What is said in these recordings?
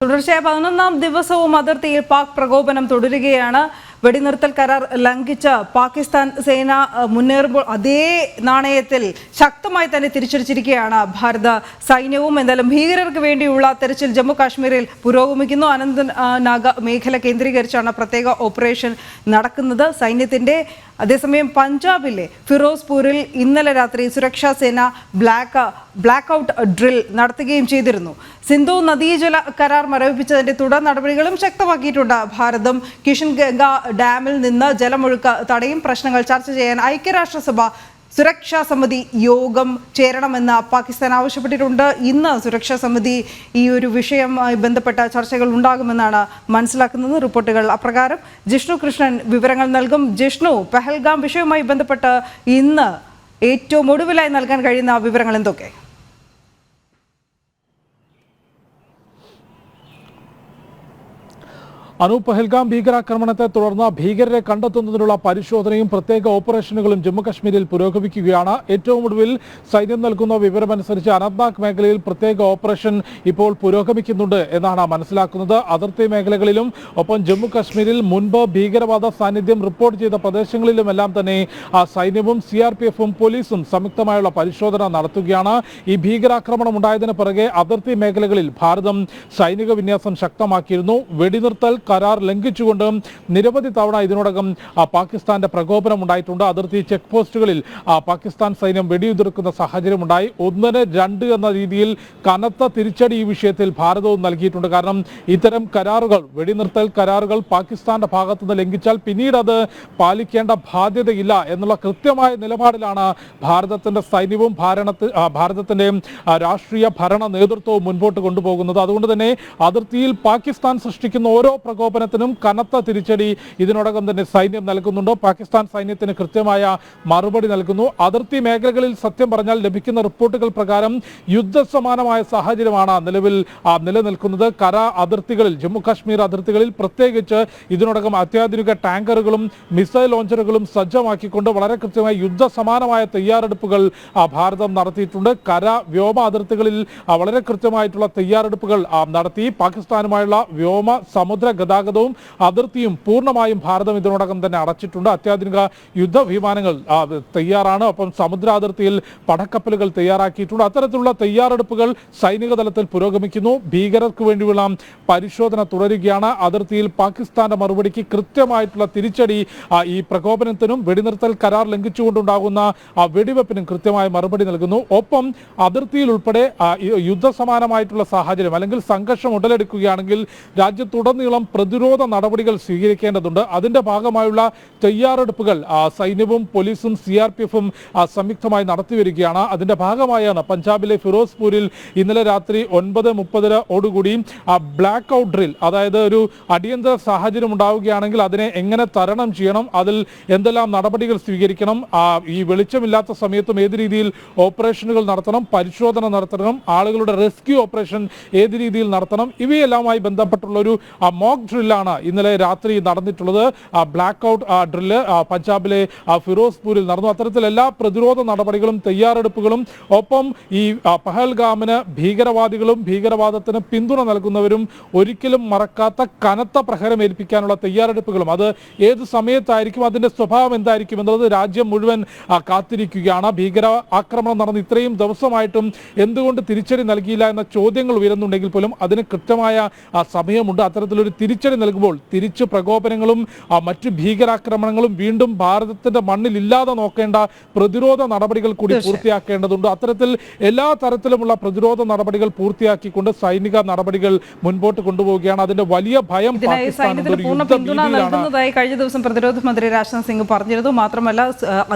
തുടർച്ചയായ 11ാം ദിവസവും അതിർത്തിയിൽ പാക് പ്രകോപനം തുടരുകയാണ്. വെടിനിർത്തൽ കരാർ ലംഘിച്ച പാകിസ്ഥാൻ സേന മുന്നേറുമ്പോൾ അതേ നാണയത്തിൽ ശക്തമായി തന്നെ തിരിച്ചടിച്ചിരിക്കുകയാണ് ഭാരത സൈന്യവും. എന്തായാലും ഭീകരർക്ക് വേണ്ടിയുള്ള തെരച്ചിൽ ജമ്മു കാശ്മീരിൽ പുരോഗമിക്കുന്നു. അനന്ത്നാഗ് മേഖല കേന്ദ്രീകരിച്ചാണ് പ്രത്യേക ഓപ്പറേഷൻ നടക്കുന്നത് സൈന്യത്തിന്റെ. അതേസമയം പഞ്ചാബിലെ ഫിറോസ്പൂരിൽ ഇന്നലെ രാത്രി സുരക്ഷാ സേന ബ്ലാക്ക് ഔട്ട് ഡ്രിൽ നടത്തുകയും ചെയ്തിരുന്നു. സിന്ധു നദീജല കരാർ മരവിപ്പിച്ചതിന്റെ തുടർ നടപടികളും ശക്തമാക്കിയിട്ടുണ്ട് ഭാരതം. കിഷൻ ഗംഗ ഡാമിൽ നിന്ന് ജലമൊഴുക്ക് തടയും പ്രശ്നങ്ങൾ ചർച്ച ചെയ്യാൻ ഐക്യരാഷ്ട്രസഭ സുരക്ഷാ സമിതി യോഗം ചേരണമെന്ന് പാകിസ്ഥാൻ ആവശ്യപ്പെട്ടിട്ടുണ്ട്. ഇന്ന് സുരക്ഷാ സമിതി ഈ ഒരു വിഷയവുമായി ബന്ധപ്പെട്ട ചർച്ചകൾ ഉണ്ടാകുമെന്നാണ് മനസ്സിലാക്കുന്നത്. റിപ്പോർട്ടുകൾ അപ്രകാരം. ജിഷ്ണു കൃഷ്ണൻ വിവരങ്ങൾ നൽകും. ജിഷ്ണു, പഹൽഗാം വിഷയവുമായി ബന്ധപ്പെട്ട് ഇന്ന് ഏറ്റവും ഒടുവിലായി നൽകാൻ കഴിയുന്ന വിവരങ്ങൾ എന്തൊക്കെ? പഹൽഗാം ഭീകരാക്രമണത്തെ തുടർന്ന് ഭീകരരെ കണ്ടെത്തുന്നതിനുള്ള പരിശോധനയും പ്രത്യേക ഓപ്പറേഷനുകളും ജമ്മുകശ്മീരിൽ പുരോഗമിക്കുകയാണ്. ഏറ്റവും ഒടുവിൽ സൈന്യം നൽകുന്ന വിവരമനുസരിച്ച് അനന്ത്നാഗ് മേഖലയിൽ പ്രത്യേക ഓപ്പറേഷൻ ഇപ്പോൾ പുരോഗമിക്കുന്നുണ്ട് എന്നാണ് മനസ്സിലാക്കുന്നത്. അതിർത്തി മേഖലകളിലും ഒപ്പം ജമ്മുകശ്മീരിൽ മുൻപ് ഭീകരവാദ സാന്നിധ്യം റിപ്പോർട്ട് ചെയ്ത പ്രദേശങ്ങളിലുമെല്ലാം തന്നെ സൈന്യവും CRPFും പോലീസും സംയുക്തമായുള്ള പരിശോധന നടത്തുകയാണ്. ഈ ഭീകരാക്രമണം ഉണ്ടായതിനു പിറകെ അതിർത്തി മേഖലകളിൽ ഭാരതം സൈനിക വിന്യാസം ശക്തമാക്കിയിരുന്നു. വെടിനിർത്തൽ കരാർ ലംഘിച്ചുകൊണ്ട് നിരവധി തവണ ഇതിനോടകം പാകിസ്ഥാന്റെ പ്രകോപനം ഉണ്ടായിട്ടുണ്ട്. അതിർത്തി ചെക്ക് പോസ്റ്റുകളിൽ പാകിസ്ഥാൻ സൈന്യം വെടിയുതിർക്കുന്ന സാഹചര്യമുണ്ടായി. 1-2 എന്ന രീതിയിൽ കനത്ത തിരിച്ചടി ഈ വിഷയത്തിൽ ഭാരതവും നൽകിയിട്ടുണ്ട്. കാരണം ഇത്തരം കരാറുകൾ, വെടിനിർത്തൽ കരാറുകൾ പാകിസ്ഥാന്റെ ഭാഗത്തുനിന്ന് ലംഘിച്ചാൽ പിന്നീട് അത് പാലിക്കേണ്ട ബാധ്യതയില്ല എന്നുള്ള കൃത്യമായ നിലപാടിലാണ് ഭാരതത്തിന്റെ സൈന്യവും ഭാരതത്തിന്റെ രാഷ്ട്രീയ ഭരണ നേതൃത്വവും മുൻപോട്ട് കൊണ്ടുപോകുന്നത്. അതുകൊണ്ട് തന്നെ അതിർത്തിയിൽ പാകിസ്ഥാൻ സൃഷ്ടിക്കുന്ന ഓരോ പ്രകോപനത്തിനും കനത്ത തിരിച്ചടി ഇതിനോടകം തന്നെ സൈന്യം നൽകുന്നുണ്ട്. പാകിസ്ഥാൻ സൈന്യത്തിന് കൃത്യമായ മറുപടി നൽകുന്നു. അതിർത്തി മേഖലകളിൽ സത്യം പറഞ്ഞാൽ ലഭിക്കുന്ന റിപ്പോർട്ടുകൾ പ്രകാരം യുദ്ധസമാനമായ സാഹചര്യമാണ് നിലവിൽ നിലനിൽക്കുന്നത്. കര അതിർത്തികളിൽ, ജമ്മു കാശ്മീർ അതിർത്തികളിൽ പ്രത്യേകിച്ച് ഇതിനോടകം അത്യാധുനിക ടാങ്കറുകളും മിസൈൽ ലോഞ്ചറുകളും സജ്ജമാക്കിക്കൊണ്ട് വളരെ കൃത്യമായ യുദ്ധസമാനമായ തയ്യാറെടുപ്പുകൾ ഭാരതം നടത്തിയിട്ടുണ്ട്. കര വ്യോമ അതിർത്തികളിൽ വളരെ കൃത്യമായിട്ടുള്ള തയ്യാറെടുപ്പുകൾ നടത്തി. പാകിസ്ഥാനുമായുള്ള വ്യോമ സമുദ്ര ഗതാഗതവും അതിർത്തിയും പൂർണ്ണമായും ഭാരതം ഇതിനോടകം തന്നെ അടച്ചിട്ടുണ്ട്. അത്യാധുനിക യുദ്ധവിമാനങ്ങൾ തയ്യാറാണ്. ഒപ്പം സമുദ്ര അതിർത്തിയിൽ പടക്കപ്പലുകൾ തയ്യാറാക്കിയിട്ടുണ്ട്. അത്തരത്തിലുള്ള തയ്യാറെടുപ്പുകൾ സൈനിക തലത്തിൽ പുരോഗമിക്കുന്നു. ഭീകരർക്ക് വേണ്ടിയുള്ള പരിശോധന തുടരുകയാണ്. അതിർത്തിയിൽ പാകിസ്ഥാന്റെ മറുപടിക്ക് കൃത്യമായിട്ടുള്ള തിരിച്ചടി ഈ പ്രകോപനത്തിനും വെടിനിർത്തൽ കരാർ ലംഘിച്ചുകൊണ്ടുണ്ടാകുന്ന വെടിവെപ്പിനും കൃത്യമായ മറുപടി നൽകുന്നു. ഒപ്പം അതിർത്തിയിൽ ഉൾപ്പെടെ യുദ്ധസമാനമായിട്ടുള്ള സാഹചര്യം അല്ലെങ്കിൽ സംഘർഷം ഉടലെടുക്കുകയാണെങ്കിൽ രാജ്യത്തുടനീളം പ്രതിരോധ നടപടികൾ സ്വീകരിക്കേണ്ടതുണ്ട്. അതിന്റെ ഭാഗമായുള്ള തയ്യാറെടുപ്പുകൾ സൈന്യവും പോലീസും CRPFും സംയുക്തമായി നടത്തിവരികയാണ്. അതിന്റെ ഭാഗമായാണ് പഞ്ചാബിലെ ഫിറോസ്പൂരിൽ ഇന്നലെ രാത്രി 9:30 ബ്ലാക്ക് ഔട്ട് ഡ്രിൽ, അതായത് ഒരു അടിയന്തര സാഹചര്യം ഉണ്ടാവുകയാണെങ്കിൽ അതിനെ എങ്ങനെ തരണം ചെയ്യണം, അതിൽ എന്തെല്ലാം നടപടികൾ സ്വീകരിക്കണം, ഈ വെളിച്ചമില്ലാത്ത സമയത്തും ഏത് രീതിയിൽ ഓപ്പറേഷനുകൾ നടത്തണം, പരിശോധന നടത്തണം, ആളുകളുടെ റെസ്ക്യൂ ഓപ്പറേഷൻ ഏത് രീതിയിൽ നടത്തണം, ഇവയെല്ലാമായി ബന്ധപ്പെട്ടുള്ള ഒരു മോക്ക് ഡ്രില്ലാണ് ഇന്നലെ രാത്രി നടന്നിട്ടുള്ളത്. ബ്ലാക്ക് ഔട്ട് ഡ്രില്ല് പഞ്ചാബിലെ ഫിറോസ്പൂരിൽ നടന്നു. അത്തരത്തിൽ എല്ലാ പ്രതിരോധ നടപടികളും തയ്യാറെടുപ്പുകളും ഒപ്പം ഈ പഹൽഗാമിന് ഭീകരവാദികളും ഭീകരവാദത്തിന് പിന്തുണ നൽകുന്നവരും ഒരിക്കലും മറക്കാത്ത കനത്ത പ്രഹരം ഏൽപ്പിക്കാനുള്ള തയ്യാറെടുപ്പുകളും അത് ഏത് സമയത്തായിരിക്കും, അതിന്റെ സ്വഭാവം എന്തായിരിക്കും എന്നുള്ളത് രാജ്യം മുഴുവൻ കാത്തിരിക്കുകയാണ്. ഭീകര ആക്രമണം നടന്ന് ഇത്രയും ദിവസമായിട്ടും എന്തുകൊണ്ട് തിരിച്ചടി നൽകിയില്ല എന്ന ചോദ്യങ്ങൾ ഉയരുന്നുണ്ടെങ്കിൽ പോലും അതിന് കൃത്യമായ സമയമുണ്ട്. അത്തരത്തിലൊരു തിരിച്ചടി നൽകുമ്പോൾ തിരിച്ചു പ്രകോപനങ്ങളും മറ്റു ഭീകരാക്രമണങ്ങളും വീണ്ടും ഭാരതത്തിന്റെ മണ്ണിൽ ഇല്ലാതെ നോക്കേണ്ട പ്രതിരോധ നടപടികൾ കൂടി പൂർത്തിയാക്കേണ്ടതുണ്ട്. അത്തരത്തിൽ എല്ലാ തരത്തിലുമുള്ള പ്രതിരോധ നടപടികൾ പൂർത്തിയാക്കിക്കൊണ്ട് സൈനിക നടപടികൾ മുൻപോട്ട് കൊണ്ടുപോവുകയാണ്. അതിന്റെ വലിയ ഭയം നൽകുന്നതായി കഴിഞ്ഞ ദിവസം പ്രതിരോധ മന്ത്രി രാജ്നാഥ് സിംഗ് പറഞ്ഞിരുന്നു. മാത്രമല്ല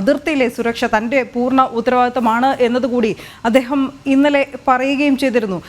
അതിർത്തിയിലെ സുരക്ഷ തന്റെ പൂർണ്ണ ഉത്തരവാദിത്തമാണ് എന്നതുകൂടി അദ്ദേഹം ഇന്നലെ പറയുകയും ചെയ്തിരുന്നു.